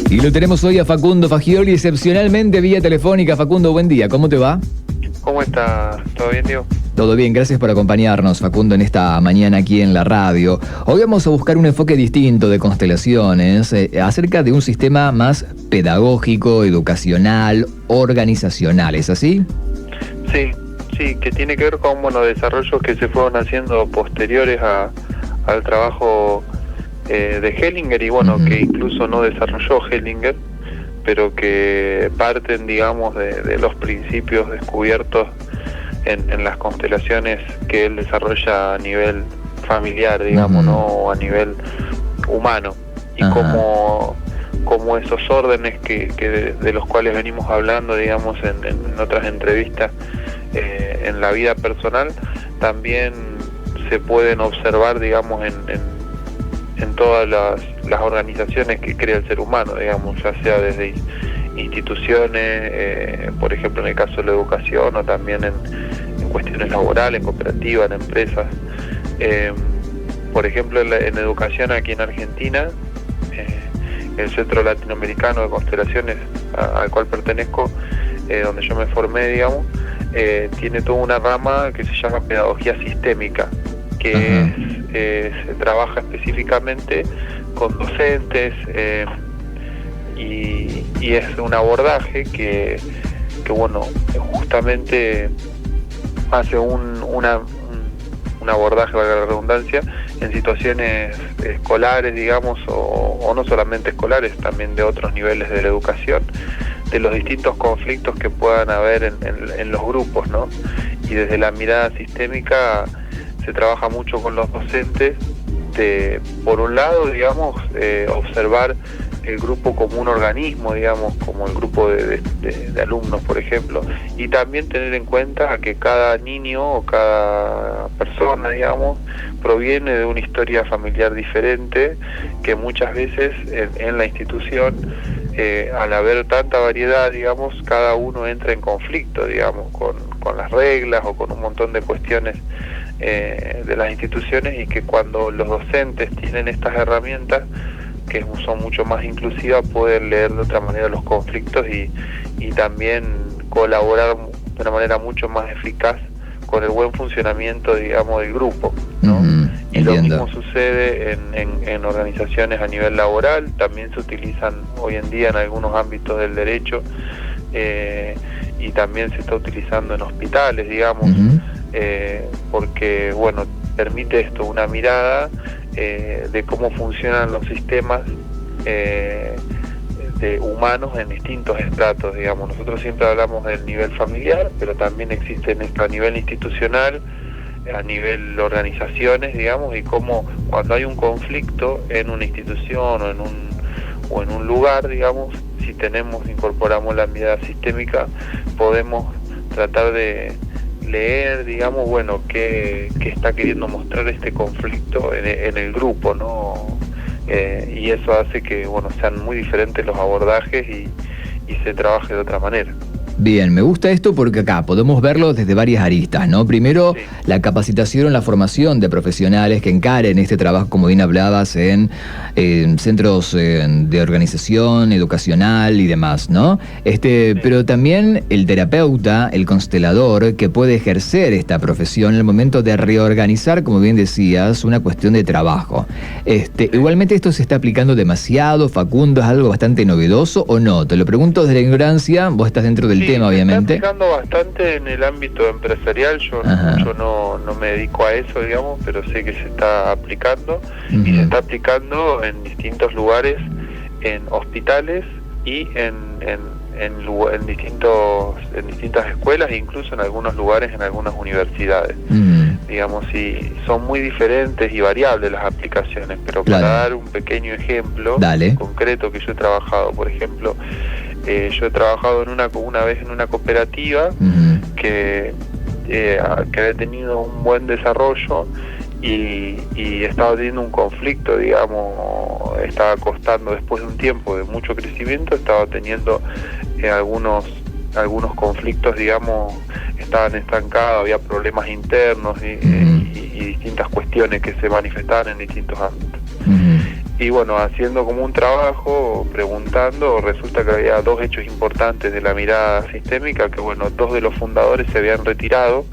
Y lo tenemos hoy a Facundo Fagioli, excepcionalmente vía telefónica. Facundo, buen día, ¿cómo te va? ¿Cómo estás? ¿Todo bien, Diego? Todo bien, gracias por acompañarnos, Facundo, en esta mañana aquí en la radio. Hoy vamos a buscar un enfoque distinto de constelaciones, acerca de un sistema más pedagógico, educacional, organizacional, ¿es así? Sí, que tiene que ver con desarrollos que se fueron haciendo posteriores al trabajo de Hellinger y que incluso no desarrolló Hellinger, pero que parten, digamos, de los principios descubiertos en las constelaciones que él desarrolla a nivel familiar, digamos, ¿no? O a nivel humano. Y como esos órdenes de los cuales venimos hablando, digamos, en otras entrevistas, en la vida personal, también se pueden observar, digamos, en todas las organizaciones que crea el ser humano, digamos, ya sea desde instituciones, por ejemplo en el caso de la educación, o también en cuestiones laborales, en cooperativas, en empresas. Por ejemplo, en educación aquí en Argentina, el Centro Latinoamericano de Constelaciones al cual pertenezco, donde yo me formé, digamos, tiene toda una rama que se llama pedagogía sistémica, que se trabaja específicamente con docentes, y es un abordaje que justamente hace un abordaje, valga la redundancia, en situaciones escolares, digamos, o no solamente escolares, también de otros niveles de la educación, de los distintos conflictos que puedan haber en los grupos, ¿no? Y desde la mirada sistémica se trabaja mucho con los docentes de, por un lado, digamos, observar el grupo como un organismo, digamos, como el grupo de alumnos, por ejemplo, y también tener en cuenta que cada niño o cada persona, digamos, proviene de una historia familiar diferente, que muchas veces en la institución, al haber tanta variedad, digamos, cada uno entra en conflicto, digamos, con las reglas o con un montón de cuestiones de las instituciones, y que cuando los docentes tienen estas herramientas que son mucho más inclusivas, pueden leer de otra manera los conflictos y también colaborar de una manera mucho más eficaz con el buen funcionamiento, digamos, del grupo, ¿no? Y lo mismo sucede en organizaciones a nivel laboral. También se utilizan hoy en día en algunos ámbitos del derecho, y también se está utilizando en hospitales, digamos, porque, permite esto, una mirada de cómo funcionan los sistemas de humanos en distintos estratos, digamos. Nosotros siempre hablamos del nivel familiar, pero también existe esto a nivel institucional, a nivel organizaciones, digamos, y cómo cuando hay un conflicto en una institución o en un lugar, digamos, si incorporamos la mirada sistémica, podemos tratar de leer, digamos, qué está queriendo mostrar este conflicto en el grupo, ¿no? Y eso hace que, sean muy diferentes los abordajes y se trabaje de otra manera. Bien, me gusta esto porque acá podemos verlo desde varias aristas, ¿no? Primero, la capacitación, la formación de profesionales que encaren este trabajo, como bien hablabas, en centros de organización educacional y demás, ¿no? Pero también el terapeuta, el constelador, que puede ejercer esta profesión en el momento de reorganizar, como bien decías, una cuestión de trabajo. Igualmente esto se está aplicando demasiado, Facundo, ¿es algo bastante novedoso o no? Te lo pregunto desde la ignorancia, vos estás dentro del tema, obviamente. Se está aplicando bastante en el ámbito empresarial. Yo no me dedico a eso, digamos, pero sé que se está aplicando, y se está aplicando en distintos lugares, en hospitales y en distintas escuelas, e incluso en algunos lugares, en algunas universidades. Digamos, y son muy diferentes y variables las aplicaciones, pero para dar un pequeño ejemplo concreto que yo he trabajado, por ejemplo, yo he trabajado una vez en una cooperativa que había tenido un buen desarrollo y estaba teniendo un conflicto, digamos, estaba costando, después de un tiempo de mucho crecimiento, estaba teniendo algunos conflictos, digamos, estaban estancados, había problemas internos y distintas cuestiones que se manifestaban en distintos ámbitos. Y bueno, haciendo como un trabajo, preguntando, resulta que había dos hechos importantes de la mirada sistémica, que bueno, dos de los fundadores se habían retirado,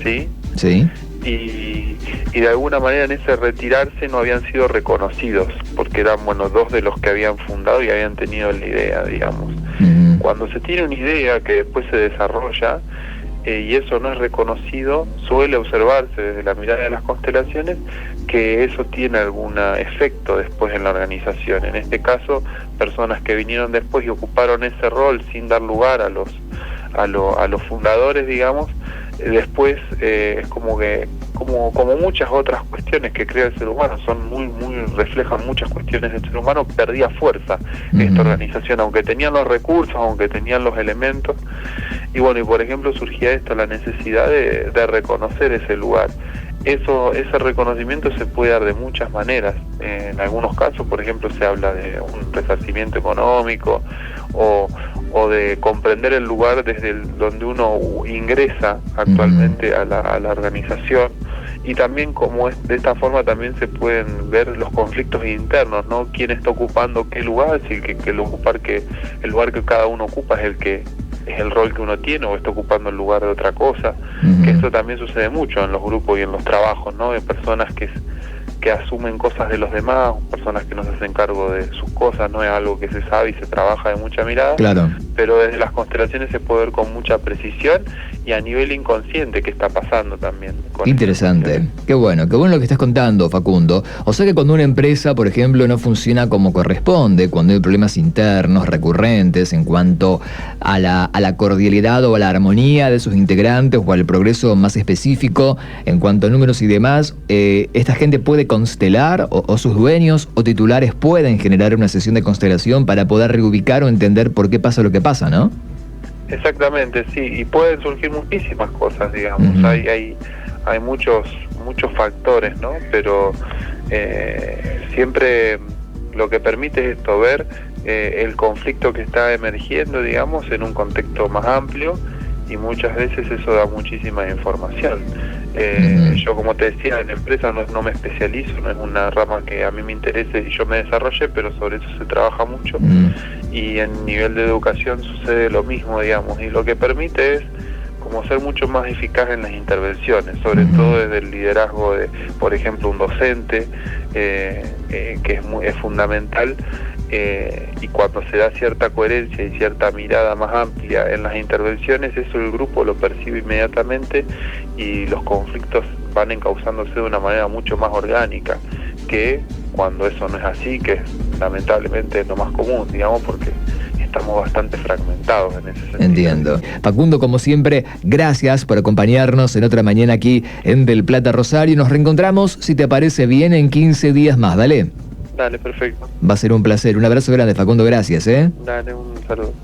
¿sí? Sí. Y de alguna manera en ese retirarse no habían sido reconocidos, porque eran, bueno, dos de los que habían fundado y habían tenido la idea, digamos. Cuando se tiene una idea que después se desarrolla, y eso no es reconocido, suele observarse desde la mirada de las constelaciones que eso tiene algún efecto después en la organización. En este caso, personas que vinieron después y ocuparon ese rol sin dar lugar a los fundadores, digamos, después es como muchas otras cuestiones que crea el ser humano, reflejan muchas cuestiones del ser humano, perdía fuerza esta organización, aunque tenían los recursos, aunque tenían los elementos. Y bueno, y por ejemplo surgía esto, la necesidad de reconocer ese lugar. Ese reconocimiento se puede dar de muchas maneras. En algunos casos, por ejemplo, se habla de un resarcimiento económico o de comprender el lugar desde donde uno ingresa actualmente a la organización. Y también de esta forma también se pueden ver los conflictos internos, ¿no? ¿Quién está ocupando qué lugar? Si el lugar que cada uno ocupa es el rol que uno tiene, o está ocupando el lugar de otra cosa. Que eso también sucede mucho en los grupos y en los trabajos, ¿no? De personas que asumen cosas de los demás, personas que no se hacen cargo de sus cosas. No es algo que se sabe y se trabaja de mucha mirada, claro, pero desde las constelaciones se puede ver con mucha precisión y a nivel inconsciente qué está pasando también. Interesante. Qué bueno lo que estás contando, Facundo. O sea que cuando una empresa, por ejemplo, no funciona como corresponde, cuando hay problemas internos recurrentes en cuanto a la cordialidad o a la armonía de sus integrantes o al progreso más específico en cuanto a números y demás, esta gente puede constelar o sus dueños o titulares pueden generar una sesión de constelación para poder reubicar o entender por qué pasa lo que pasa, ¿no? Exactamente, sí, y pueden surgir muchísimas cosas, digamos. Hay muchos factores, ¿no? Pero siempre lo que permite es esto, ver el conflicto que está emergiendo, digamos, en un contexto más amplio, y muchas veces eso da muchísima información. Yo, como te decía, en empresa no me especializo, no es una rama que a mí me interese y yo me desarrolle, pero sobre eso se trabaja mucho. Y en nivel de educación sucede lo mismo, digamos, y lo que permite es como ser mucho más eficaz en las intervenciones, sobre todo desde el liderazgo de, por ejemplo, un docente, que es fundamental. Y cuando se da cierta coherencia y cierta mirada más amplia en las intervenciones, eso el grupo lo percibe inmediatamente y los conflictos van encauzándose de una manera mucho más orgánica que cuando eso no es así, que lamentablemente es lo más común, digamos, porque estamos bastante fragmentados en ese sentido. Entiendo. Facundo, como siempre, gracias por acompañarnos en otra mañana aquí en Del Plata, Rosario. Nos reencontramos, si te parece bien, en 15 días más. Dale. Dale, perfecto. Va a ser un placer. Un abrazo grande, Facundo. Gracias, Dale, un saludo.